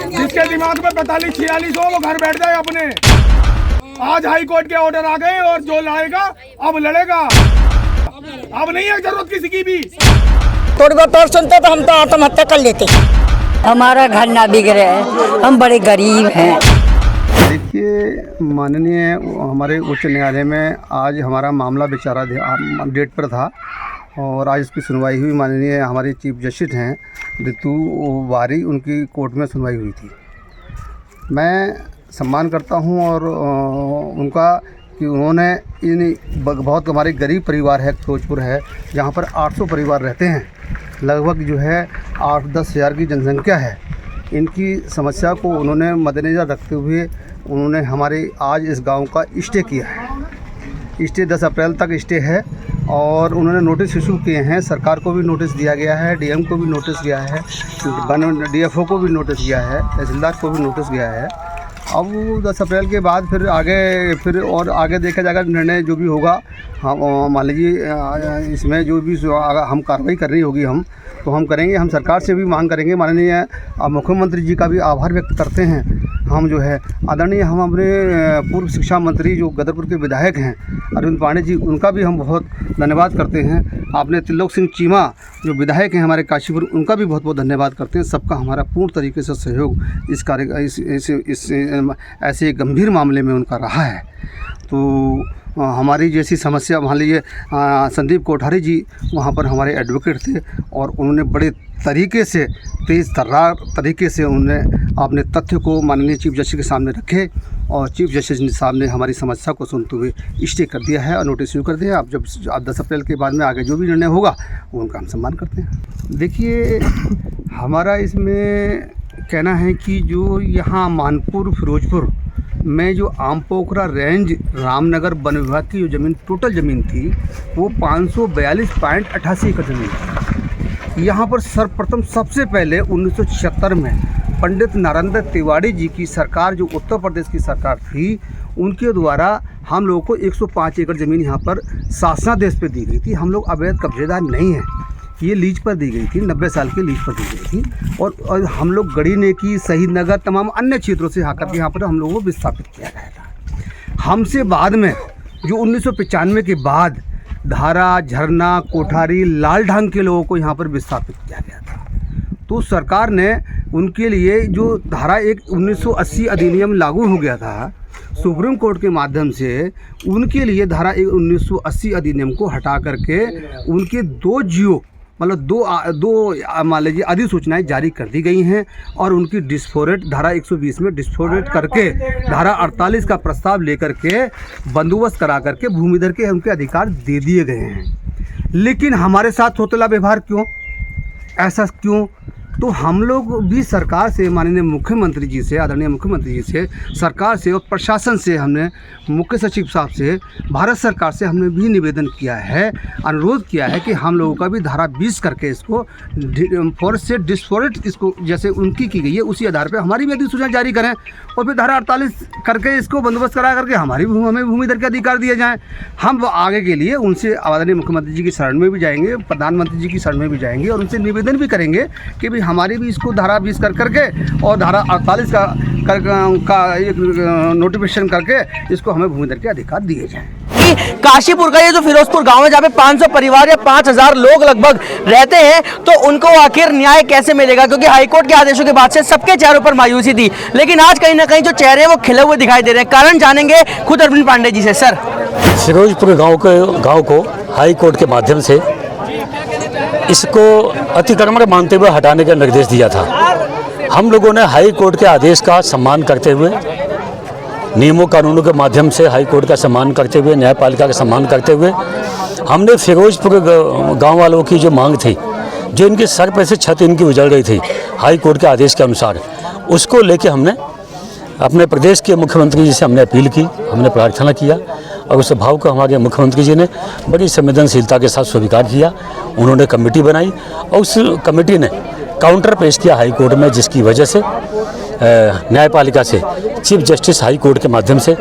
जिसके दिमाग में 45-46 हो वो घर बैठ जाए अपने। आज हाई कोर्ट के ऑर्डर आ गए और जो लड़ेगा अब लड़ेगा, अब नहीं है जरूरत किसी की भी। थोड़ी बहुत और सुनते तो हम तो आत्महत्या कर लेते। हमारा घर ना बिगड़े, हम बड़े गरीब हैं। देखिए माननीय हमारे उच्च न्यायालय में आज हमारा मामला बेचारा डेट पर था और आज इसकी सुनवाई हुई। माननीय हमारे चीफ जस्टिस हैं ऋतु वारी, उनकी कोर्ट में सुनवाई हुई थी। मैं सम्मान करता हूं और उनका कि उन्होंने इन बहुत हमारे गरीब परिवार है, फिरोजपुर है जहां पर 800 परिवार रहते हैं, लगभग जो है 8-10 हज़ार की जनसंख्या है। इनकी समस्या को उन्होंने मद्देनज़र रखते हुए उन्होंने हमारे आज इस गांव का स्टे किया है। स्टे 10 अप्रैल तक स्टे है और उन्होंने नोटिस इशू किए हैं। सरकार को भी नोटिस दिया गया है, डीएम को भी नोटिस गया है, डीएफओ को भी नोटिस गया है, तहसीलदार को भी नोटिस गया है। अब 10 अप्रैल के बाद फिर आगे देखा जाएगा, निर्णय जो भी होगा। हम मान लीजिए इसमें जो भी हम कार्रवाई करनी होगी हम करेंगे। हम सरकार से भी मांग करेंगे। माननीय मुख्यमंत्री जी का भी आभार व्यक्त करते हैं हम जो है आदरणीय हम अपने पूर्व शिक्षा मंत्री जो गदरपुर के विधायक हैं अरविंद पांडे जी, उनका भी हम बहुत धन्यवाद करते हैं। आपने त्रिलोक सिंह चीमा जो विधायक हैं हमारे काशीपुर, उनका भी बहुत बहुत धन्यवाद करते हैं। सबका हमारा पूर्ण तरीके से सहयोग इस कार्य इस ऐसे गंभीर मामले में उनका रहा है। तो हमारी जैसी समस्या मान लीजिए संदीप कोठारी जी वहाँ पर हमारे एडवोकेट थे और उन्होंने बड़े तरीके से तेज़ तर्रार तरीके से उन्होंने अपने तथ्य को माननीय चीफ जस्टिस के सामने रखे और चीफ जस्टिस साहब ने हमारी समस्या को सुनते हुए स्टे कर दिया है और नोटिस इशू कर दिया है। अब 10 अप्रैल के बाद में आगे जो भी निर्णय होगा वो उनका हम सम्मान करते हैं। देखिए हमारा इसमें कहना है कि जो यहाँ मानपुर फिरोजपुर में जो आम पोखरा रेंज रामनगर वन विभाग की जो ज़मीन टोटल ज़मीन थी वो 542.88 एकड़ ज़मीन थी। यहाँ पर सर्वप्रथम सबसे पहले 1976 में पंडित नरेंद्र तिवारी जी की सरकार, जो उत्तर प्रदेश की सरकार थी, उनके द्वारा हम लोगों को 105 एकड़ ज़मीन यहाँ पर शासनादेश पे दी गई थी। हम लोग अवैध कब्जेदार नहीं हैं, ये लीज पर दी गई थी, 90 साल की लीज पर दी गई थी। और हम लोग गढ़ी नेकी, शहीद नगर, तमाम अन्य क्षेत्रों से आकर के यहाँ पर हम लोगों को विस्थापित किया गया था। हमसे बाद में जो 1995 के बाद धारा, झरना, कोठारी, लाल ढांग के लोगों को यहाँ पर विस्थापित किया गया था। तो सरकार ने उनके लिए जो धारा 1980 अधिनियम लागू हो गया था, सुप्रीम कोर्ट के माध्यम से उनके लिए धारा 1980 अधिनियम को हटा करके उनके 2 जियो मतलब दो मान लीजिए अधिसूचनाएं जारी कर दी गई हैं और उनकी डिस्फोरेट धारा 120 में डिस्फोरेट करके धारा 48 का प्रस्ताव लेकर के बंदोबस्त करा करके भूमिधर के उनके अधिकार दे दिए गए हैं। लेकिन हमारे साथ तोतला व्यवहार क्यों, ऐसा क्यों? तो हम लोग भी सरकार से, माननीय मुख्यमंत्री जी से, आदरणीय मुख्यमंत्री जी से, सरकार से और प्रशासन से, हमने मुख्य सचिव साहब से, भारत सरकार से हमने भी निवेदन किया है, अनुरोध किया है कि हम लोगों का भी धारा 20 करके इसको फॉरेस्ट से डिस्फोरेट इसको जैसे उनकी की गई है उसी आधार पर हमारी भी अधिसूचना जारी करें और फिर धारा 48 करके इसको बंदोबस्त करा करके हमें भूमिधर के अधिकार दिए जाएँ। हम आगे के लिए उनसे आदरणीय मुख्यमंत्री जी की शरण में भी जाएंगे, प्रधानमंत्री जी की शरण में भी जाएंगे और उनसे निवेदन भी करेंगे कि भाई हमारी भी इसको धारा 20 करके और धारा 48 का एक नोटिफिकेशन करके इसको हमें भूमिधर के अधिकार दिए जाएं। काशीपुर का ये जो फिरोजपुर गांव है जहाँ पे 500 परिवार या 5000 लोग लगभग रहते हैं, तो उनको आखिर न्याय कैसे मिलेगा? क्योंकि हाईकोर्ट के आदेशों के बाद से सबके चेहरों पर मायूसी थी, लेकिन आज कहीं ना कहीं जो चेहरे हैं वो खिले हुए दिखाई दे रहे हैं। कारण जानेंगे खुद अरविंद पांडे जी से। सर, फिरोजपुर गाँव को हाईकोर्ट के माध्यम से इसको अतिक्रमण मानते हुए हटाने का निर्देश दिया था। हम लोगों ने हाई कोर्ट के आदेश का सम्मान करते हुए, नियमों कानूनों के माध्यम से हाई कोर्ट का सम्मान करते हुए, न्यायपालिका का सम्मान करते हुए, हमने फिरोजपुर गांव वालों की जो मांग थी, जो इनके सर पर से छत इनकी उजड़ गई थी हाई कोर्ट के आदेश के अनुसार, उसको लेके हमने अपने प्रदेश के मुख्यमंत्री जी से हमने अपील की, हमने प्रार्थना किया और उस भाव को हमारे मुख्यमंत्री जी ने बड़ी संवेदनशीलता के साथ स्वीकार किया। उन्होंने कमेटी बनाई और उस कमेटी ने काउंटर पेश किया हाई कोर्ट में, जिसकी वजह से न्यायपालिका से चीफ जस्टिस हाई कोर्ट के माध्यम से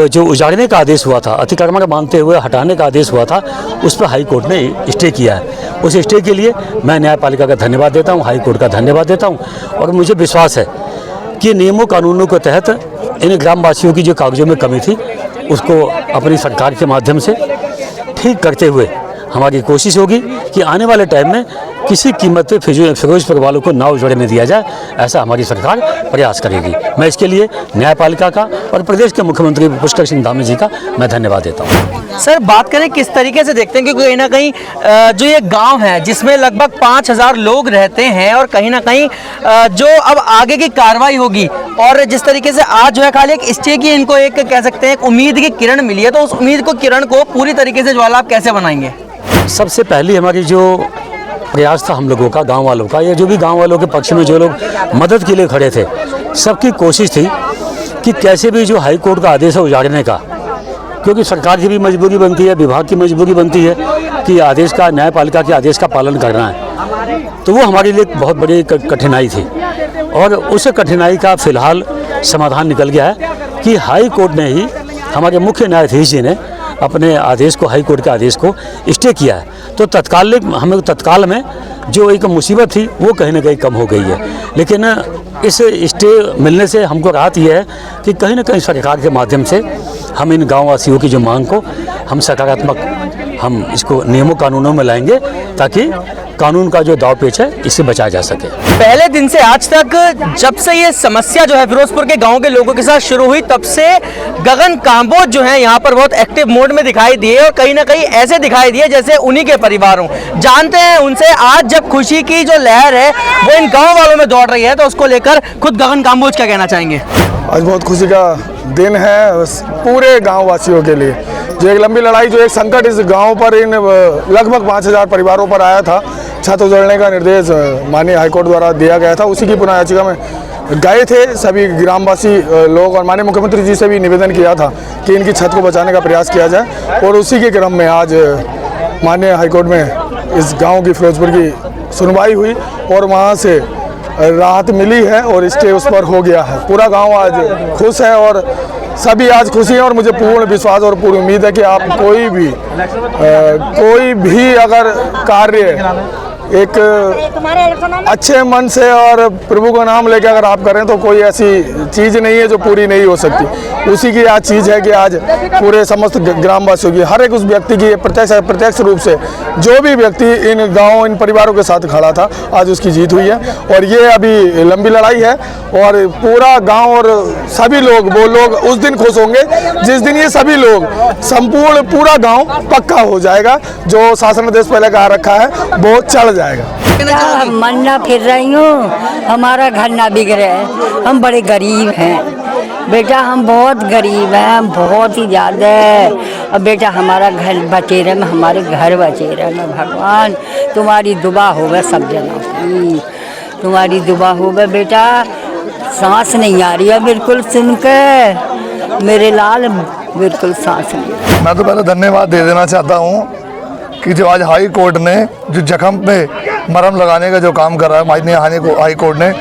जो उजाड़ने का आदेश हुआ था, अतिक्रमण मानते हुए हटाने का आदेश हुआ था, उस पर हाई कोर्ट ने स्टे किया है। उस स्टे के लिए मैं न्यायपालिका का धन्यवाद देता हूँ, हाई कोर्ट का धन्यवाद देता हूँ और मुझे विश्वास है कि नियमों कानूनों के तहत इन ग्रामवासियों की जो कागजों में कमी थी उसको अपनी सरकार के माध्यम से ठीक करते हुए हमारी कोशिश होगी कि आने वाले टाइम में किसी कीमत पे फिरोजपुर वालों को नाव जोड़ने दिया जाए, ऐसा हमारी सरकार प्रयास करेगी। मैं इसके लिए न्यायपालिका का और प्रदेश के मुख्यमंत्री पुष्कर सिंह धामी जी का मैं धन्यवाद देता हूँ। सर, बात करें किस तरीके से देखते हैं, क्योंकि कहीं ना कहीं जो ये गांव है जिसमें लगभग 5000 लोग रहते हैं और कहीं ना कहीं जो अब आगे की कार्रवाई होगी और जिस तरीके से आज जो है खाली एक स्टे की इनको एक कह सकते हैं एक उम्मीद की किरण मिली है, तो उस उम्मीद को किरण को पूरी तरीके से ज्वाला आप कैसे बनाएंगे? सबसे पहली हमारी जो प्रयास था हम लोगों का, गांव वालों का, या जो भी गांव वालों के पक्ष में जो लोग मदद के लिए खड़े थे, सबकी कोशिश थी कि कैसे भी जो हाई कोर्ट का आदेश है उजाड़ने का, क्योंकि सरकार की भी मजबूरी बनती है, विभाग की मजबूरी बनती है कि आदेश का, न्यायपालिका के आदेश का पालन करना है। तो वो हमारे लिए एक बहुत बड़ी कठिनाई थी और उस कठिनाई का फिलहाल समाधान निकल गया है कि हाई कोर्ट ने ही, हमारे मुख्य न्यायाधीश जी ने अपने आदेश को, हाई कोर्ट के आदेश को स्टे किया है। तो तत्काल में जो एक मुसीबत थी वो कहीं ना कहीं कम हो गई है। लेकिन इस स्टे मिलने से हमको राहत ये है कि कहीं ना कहीं सरकार के माध्यम से हम इन गाँव वासियों की जो मांग को हम सकारात्मक, हम इसको नियमों कानूनों में लाएंगे ताकि कानून का जो दाव पेच है इससे बचाया जा सके। पहले दिन से आज तक जब से ये समस्या जो है फिरोजपुर के गांव के लोगों के साथ शुरू हुई, तब से गगन कांबोज जो है यहाँ पर बहुत एक्टिव मोड में दिखाई दिए और कहीं ना कहीं ऐसे दिखाई दिए जैसे उन्हीं के परिवार हों। जानते हैं उनसे, आज जब खुशी की जो लहर है वो इन गाँव वालों में दौड़ रही है, तो उसको लेकर खुद गगन कांबोज क्या कहना चाहेंगे? आज बहुत खुशी का दिन है पूरे गांव वासियों के लिए। जो एक लंबी लड़ाई, जो एक संकट इस गांव पर, इन लगभग 5000 परिवारों पर आया था, छत उजड़ने का निर्देश माननीय हाईकोर्ट द्वारा दिया गया था, उसी की पुनः याचिका में गए थे सभी ग्रामवासी लोग और माननीय मुख्यमंत्री जी से भी निवेदन किया था कि इनकी छत को बचाने का प्रयास किया जाए। और उसी के क्रम में आज माननीय हाईकोर्ट में इस गाँव की, फिरोजपुर की सुनवाई हुई और वहाँ से राहत मिली है और स्टे उस पर हो गया है। पूरा गांव आज खुश है और सभी आज खुशी हैं और मुझे पूर्ण विश्वास और पूरी उम्मीद है कि आप कोई भी अगर कार्य एक अच्छे मन से और प्रभु का नाम लेके अगर आप करें तो कोई ऐसी चीज़ नहीं है जो पूरी नहीं हो सकती। उसी की आज चीज़ है कि आज पूरे समस्त ग्रामवासियों की, हर एक उस व्यक्ति की प्रत्यक्ष रूप से जो भी व्यक्ति इन गाँव, इन परिवारों के साथ खड़ा था, आज उसकी जीत हुई है। और ये अभी लंबी लड़ाई है और पूरा गाँव और सभी लोग, वो लोग उस दिन खुश होंगे जिस दिन ये सभी लोग, संपूर्ण पूरा गाँव पक्का हो जाएगा। जो शासनादेश पहले कहा रखा है वो चल जाएगा। मन्ना फिर रही हूँ, हमारा घर ना बिगड़े, हम बड़े गरीब हैं बेटा, हम बहुत गरीब हैं, बहुत ही ज़्यादा। और बेटा हमारा घर बचे रहे, हमारे घर बचे रहे, भगवान तुम्हारी दुआ होगा सब जनों की, तुम्हारी दुआ होगा बेटा। सांस नहीं आ रही है बिल्कुल सुन के, मेरे लाल बिल्कुल सांस नहीं। मैं तो पहले धन्यवाद दे देना चाहता हूँ कि जो आज हाई कोर्ट ने जो जख्म पे मरहम लगाने का जो काम कर रहा है माननीय हाई कोर्ट ने,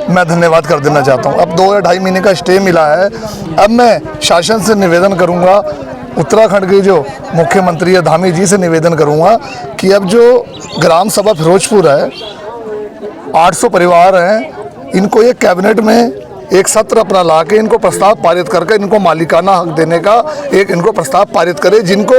मैं धन्यवाद कर देना चाहता हूँ। अब 2 या 2.5 महीने का स्टे मिला है। अब मैं शासन से निवेदन करूँगा, उत्तराखंड के जो मुख्यमंत्री है धामी जी से निवेदन करूँगा कि अब जो ग्राम सभा फिरोजपुर है, 800 परिवार हैं, इनको ये कैबिनेट में एक सत्र अपना ला के इनको प्रस्ताव पारित करके इनको मालिकाना हक देने का एक इनको प्रस्ताव पारित करे, इनको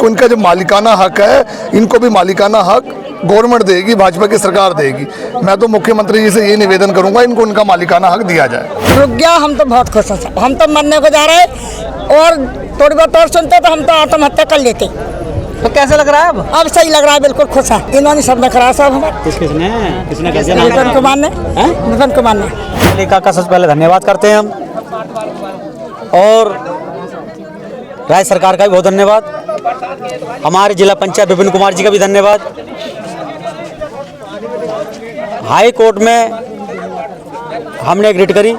इनका जो मालिकाना हक है, इनको भी मालिकाना हक गवर्नमेंट देगी, भाजपा की सरकार देगी। मैं तो मुख्यमंत्री जी से ये निवेदन करूंगा इनको उनका मालिकाना हक दिया जाए। रुक गया, हम तो बहुत खुश हैं, हम तो मरने को जा रहे हैं और थोड़ी बहुत और सुनते तो हम तो आत्महत्या कर लेते। तो कैसा लग रहा है अब सही लग रहा है, बिल्कुल खुश है। इन्होंने सबने करा सब हमारे किसने विपिन कुमार ने पालिका का सबसे पहले धन्यवाद करते हैं हम, और राज्य सरकार का भी बहुत धन्यवाद, हमारे जिला पंचायत विपिन कुमार जी का भी धन्यवाद। हाई कोर्ट में हमने एक रिट करी,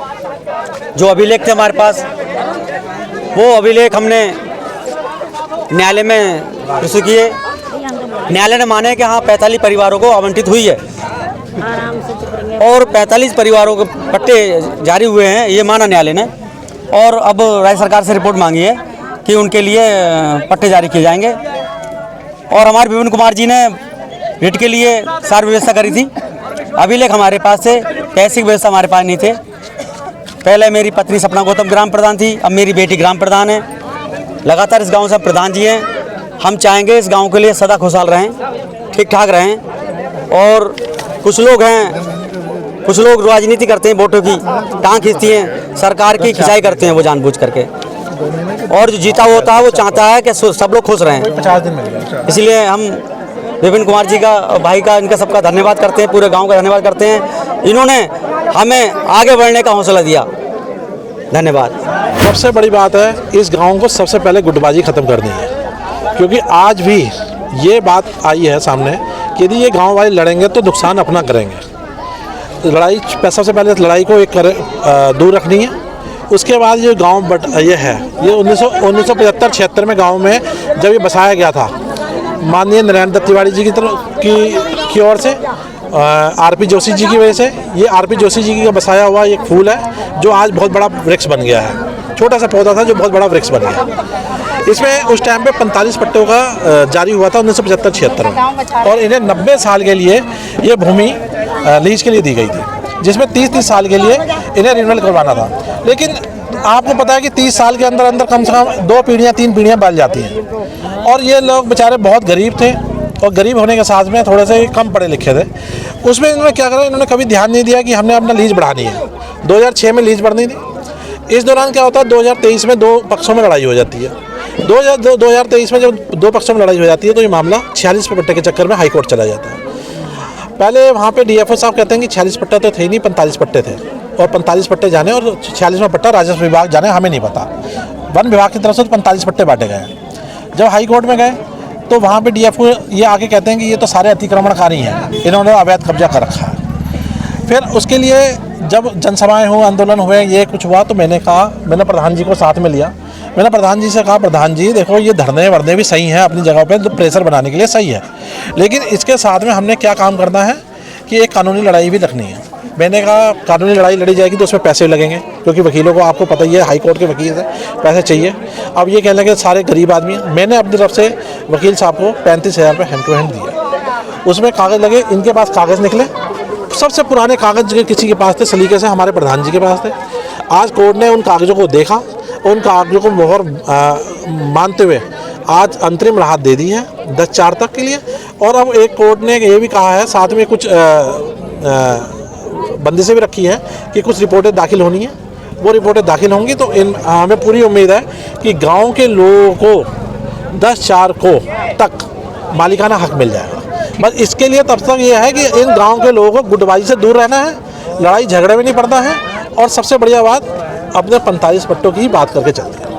जो अभिलेख थे हमारे पास, वो अभिलेख हमने न्यायालय में प्रस्तुत किए। न्यायालय ने माने कि हाँ 45 परिवारों को आवंटित हुई है और 45 परिवारों के पट्टे जारी हुए हैं, ये माना न्यायालय ने। और अब राज्य सरकार से रिपोर्ट मांगी है कि उनके लिए पट्टे जारी किए जाएंगे। और हमारे विपिन कुमार जी ने रिट के लिए सारी व्यवस्था करी थी। अभिलेख हमारे पास थे, पैसे की व्यवस्था हमारे पास नहीं थे, पहले मेरी पत्नी सपना गौतम ग्राम प्रधान थी, अब मेरी बेटी ग्राम प्रधान है। लगातार इस गांव से प्रधान जी हैं। हम चाहेंगे इस गांव के लिए सदा खुशहाल रहें, ठीक ठाक रहें। और कुछ लोग हैं, कुछ लोग राजनीति करते हैं, वोटों की टांग खींचती हैं, सरकार की खिंचाई करते हैं वो जानबूझ करके। और जो जीता होता है वो चाहता है कि सब लोग खुश रहें। इसलिए हम विपिन कुमार जी का, भाई का, इनका सबका धन्यवाद करते हैं, पूरे गांव का धन्यवाद करते हैं। इन्होंने हमें आगे बढ़ने का हौसला दिया। धन्यवाद। सबसे बड़ी बात है, इस गांव को सबसे पहले गुटबाजी ख़त्म करनी है, क्योंकि आज भी ये बात आई है सामने कि यदि ये गांव वाले लड़ेंगे तो नुकसान अपना करेंगे। लड़ाई, सबसे पहले लड़ाई को दूर रखनी है। उसके बाद ये गांव ये है, ये 1975-76 में गांव में जब ये बसाया गया था, माननीय नारायण दत्त तिवारी जी की ओर से, आरपी जोशी जी की वजह से, ये आरपी जोशी जी का बसाया हुआ एक फूल है जो आज बहुत बड़ा वृक्ष बन गया है। छोटा सा पौधा था जो बहुत बड़ा वृक्ष बन गया। इसमें उस टाइम पे 45 पट्टों का जारी हुआ था 1975-76 में, और इन्हें 90 साल के लिए ये भूमि लीज के लिए दी गई थी, जिसमें 30-30 साल के लिए इन्हें रिन्यूअल करवाना था। लेकिन आपको पता है कि 30 साल के अंदर अंदर कम से कम 2 पीढ़ियाँ 3 पीढ़ियाँ बदल जाती हैं, और ये लोग बेचारे बहुत गरीब थे, और गरीब होने के साथ में थोड़े से कम पढ़े लिखे थे। उसमें इन्होंने क्या करा, इन्होंने कभी ध्यान नहीं दिया कि हमने अपना लीज बढ़ानी है। 2006 में लीज बढ़नी थी। इस दौरान क्या होता है, 2023 में 2 पक्षों में लड़ाई हो जाती है। 2023 में जब 2 पक्षों में लड़ाई हो जाती है तो ये मामला 46 पट्टे के चक्कर में हाई कोर्ट चला जाता है। पहले वहाँ पे डीएफओ साहब कहते हैं कि 46 पट्टे तो थे नहीं, 45 पट्टे थे, और 45 पट्टे जाने और 46वां पट्टा राजस्व विभाग जाने, हमें नहीं पता। वन विभाग की तरफ से 45 पट्टे बांटे गए। जब हाई कोर्ट में गए तो वहाँ पे डीएफओ ये आके कहते हैं कि ये तो सारे अतिक्रमणकारी हैं, इन्होंने अवैध कब्जा कर रखा है। फिर उसके लिए जब जनसभाएं हुए, आंदोलन हुए, ये कुछ हुआ, तो मैंने प्रधान जी को साथ में लिया। मैंने प्रधान जी से कहा, प्रधान जी देखो, ये धरने वरने भी सही हैं अपनी जगह पे, तो प्रेशर बनाने के लिए सही है, लेकिन इसके साथ में हमने क्या काम करना है कि एक कानूनी लड़ाई भी रखनी है। मैंने कहा कानूनी लड़ाई लड़ी जाएगी तो उसमें पैसे लगेंगे, क्योंकि वकीलों को आपको पता ही है, हाई कोर्ट के वकील से पैसे चाहिए। अब ये कहने लगे सारे गरीब आदमी हैं। मैंने अपनी तरफ से वकील साहब को 35,000 रुपये हैंड टू हैंड दिया। उसमें कागज़ लगे, इनके पास कागज़ निकले, सबसे पुराने कागज़ किसी के पास थे, सलीके से हमारे प्रधान जी के पास थे। आज कोर्ट ने उन कागज़ों को देखा, उन कागज़ों को मोहर मानते हुए आज अंतरिम राहत दे दी है 10/4 तक के लिए। और अब एक कोर्ट ने ये भी कहा है, साथ में कुछ बंदिशें भी रखी हैं कि कुछ रिपोर्टें दाखिल होनी है। वो रिपोर्टें दाखिल होंगी तो हमें पूरी उम्मीद है कि गांव के लोगों को 10/4 को तक मालिकाना हक मिल जाएगा। बस इसके लिए तब तक ये है कि इन गांव के लोगों को गुटबाजी से दूर रहना है, लड़ाई झगड़े में नहीं पड़ना है, और सबसे बढ़िया बात अपने 45 पट्टों की ही बात करके चलते हैं।